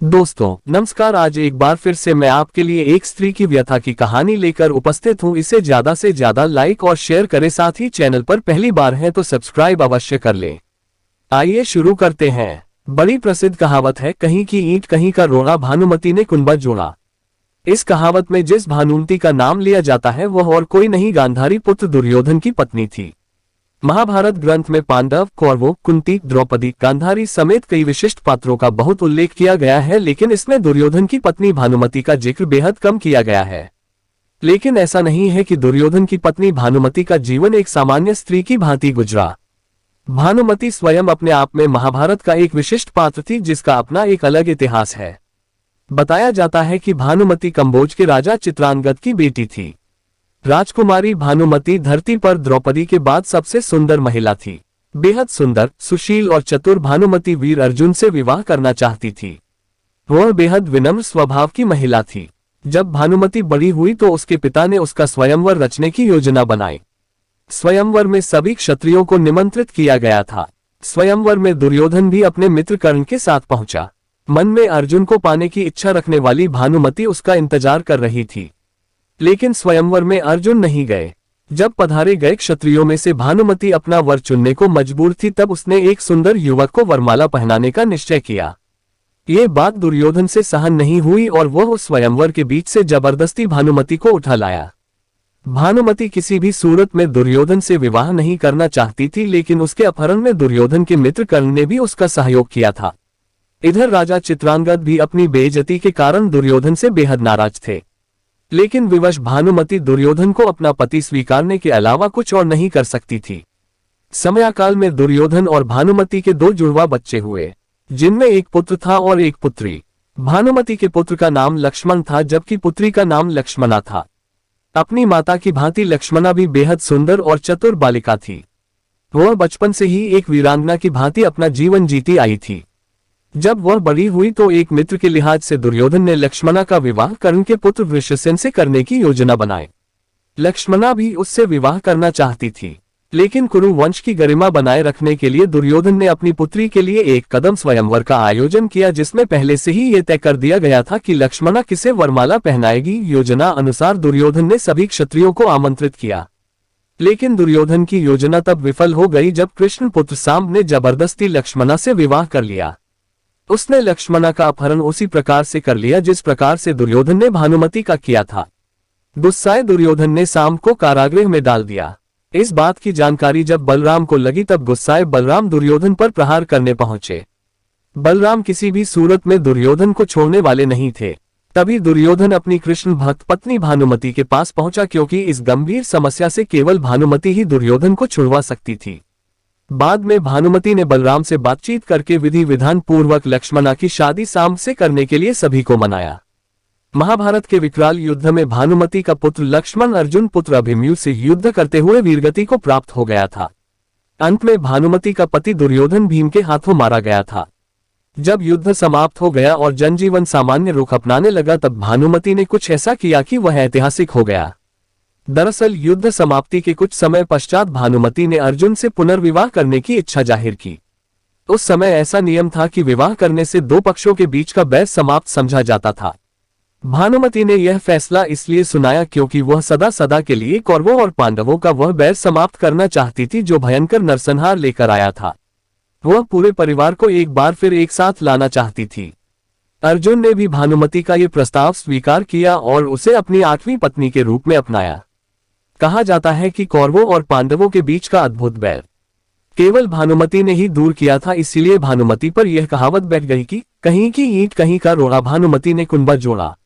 दोस्तों नमस्कार। आज एक बार फिर से मैं आपके लिए एक स्त्री की व्यथा की कहानी लेकर उपस्थित हूँ। इसे ज्यादा से ज्यादा लाइक और शेयर करें, साथ ही चैनल पर पहली बार हैं तो सब्सक्राइब अवश्य कर लें। आइए शुरू करते हैं। बड़ी प्रसिद्ध कहावत है, कहीं की ईंट कहीं का रोड़ा, भानुमति ने कुंभा जोड़ा। इस कहावत में जिस भानुमति का नाम लिया जाता है वह और कोई नहीं, गांधारी पुत्र दुर्योधन की पत्नी थी। महाभारत ग्रंथ में पांडव, कौरवों, कुंती, द्रौपदी, गांधारी समेत कई विशिष्ट पात्रों का बहुत उल्लेख किया गया है, लेकिन इसमें दुर्योधन की पत्नी भानुमति का जिक्र बेहद कम किया गया है। लेकिन ऐसा नहीं है कि दुर्योधन की पत्नी भानुमति का जीवन एक सामान्य स्त्री की भांति गुजरा। भानुमति स्वयं अपने आप में महाभारत का एक विशिष्ट पात्र थी, जिसका अपना एक अलग इतिहास है। बताया जाता है कि भानुमति कंबोज के राजा चित्रांगद की बेटी थी। राजकुमारी भानुमति धरती पर द्रौपदी के बाद सबसे सुंदर महिला थी। बेहद सुंदर, सुशील और चतुर भानुमति वीर अर्जुन से विवाह करना चाहती थी। वह बेहद विनम्र स्वभाव की महिला थी। जब भानुमति बड़ी हुई तो उसके पिता ने उसका स्वयंवर रचने की योजना बनाई। स्वयंवर में सभी क्षत्रियों को निमंत्रित किया गया था। स्वयंवर में दुर्योधन भी अपने मित्र कर्ण के साथ पहुंचा। मन में अर्जुन को पाने की इच्छा रखने वाली भानुमति उसका इंतजार कर रही थी, लेकिन स्वयंवर में अर्जुन नहीं गए। जब पधारे गए क्षत्रियों में से भानुमति अपना वर चुनने को मजबूर थी, तब उसने एक सुंदर युवक को वरमाला पहनाने का निश्चय किया। ये बात दुर्योधन से सहन नहीं हुई और वह उस स्वयंवर के बीच से जबरदस्ती भानुमति को उठा लाया। भानुमति किसी भी सूरत में दुर्योधन से विवाह नहीं करना चाहती थी, लेकिन उसके अपहरण में दुर्योधन के मित्र कर्ण ने भी उसका सहयोग किया था। इधर राजा चित्रांगद भी अपनी बेइज्जती के कारण दुर्योधन से बेहद नाराज थे, लेकिन विवश भानुमति दुर्योधन को अपना पति स्वीकारने के अलावा कुछ और नहीं कर सकती थी। समयाकाल में दुर्योधन और भानुमति के दो जुड़वा बच्चे हुए, जिनमें एक पुत्र था और एक पुत्री। भानुमति के पुत्र का नाम लक्ष्मण था, जबकि पुत्री का नाम लक्ष्मणा था। अपनी माता की भांति लक्ष्मणा भी बेहद सुंदर और चतुर बालिका थी। वह बचपन से ही एक वीरांगना की भांति अपना जीवन जीती आई थी। जब वह बड़ी हुई तो एक मित्र के लिहाज से दुर्योधन ने लक्ष्मणा का विवाह कर्ण के पुत्र वृषसेन से करने की योजना बनाई। लक्ष्मणा भी उससे विवाह करना चाहती थी, लेकिन कुरु वंश की गरिमा बनाए रखने के लिए दुर्योधन ने अपनी पुत्री के लिए एक कदम स्वयंवर का आयोजन किया, जिसमें पहले से ही ये तय कर दिया गया था कि लक्ष्मणा किसे वरमाला पहनाएगी। योजना अनुसार दुर्योधन ने सभी क्षत्रियों को आमंत्रित किया, लेकिन दुर्योधन की योजना तब विफल हो गई जब कृष्ण पुत्र सांब ने जबरदस्ती लक्ष्मणा से विवाह कर लिया। उसने लक्ष्मणा का अपहरण उसी प्रकार से कर लिया जिस प्रकार से दुर्योधन ने भानुमति का किया था। गुस्साए दुर्योधन ने सांब को कारागृह में डाल दिया। इस बात की जानकारी जब बलराम को लगी, तब गुस्साए बलराम दुर्योधन पर प्रहार करने पहुंचे। बलराम किसी भी सूरत में दुर्योधन को छोड़ने वाले नहीं थे। तभी दुर्योधन अपनी कृष्ण भक्त पत्नी भानुमति के पास पहुंचा, क्योंकि इस गंभीर समस्या से केवल भानुमति ही दुर्योधन को छुड़वा सकती थी। बाद में भानुमति ने बलराम से बातचीत करके विधि विधान पूर्वक लक्ष्मणा की शादी सांब से करने के लिए सभी को मनाया। महाभारत के विकराल युद्ध में भानुमति का पुत्र लक्ष्मण अर्जुन पुत्र अभिमन्यु से युद्ध करते हुए वीरगति को प्राप्त हो गया था। अंत में भानुमति का पति दुर्योधन भीम के हाथों मारा गया था। जब युद्ध समाप्त हो गया और जनजीवन सामान्य रुख अपनाने लगा, तब भानुमति ने कुछ ऐसा किया कि वह ऐतिहासिक हो गया। दरअसल युद्ध समाप्ति के कुछ समय पश्चात भानुमति ने अर्जुन से पुनर्विवाह करने की इच्छा जाहिर की। उस समय ऐसा नियम था कि विवाह करने से दो पक्षों के बीच का बैर समाप्त समझा जाता था। भानुमति ने यह फैसला इसलिए सुनाया क्योंकि वह सदा सदा के लिए कौरवों और पांडवों का वह बैर समाप्त करना चाहती थी जो भयंकर नरसंहार लेकर आया था। वह पूरे परिवार को एक बार फिर एक साथ लाना चाहती थी। अर्जुन ने भी भानुमति का ये प्रस्ताव स्वीकार किया और उसे अपनी 8वीं पत्नी के रूप में अपनाया। कहा जाता है कि कौरवों और पांडवों के बीच का अद्भुत बैर केवल भानुमति ने ही दूर किया था। इसीलिए भानुमति पर यह कहावत बैठ गई कि कहीं की ईंट कहीं का रोड़ा, भानुमति ने कुंभा जोड़ा।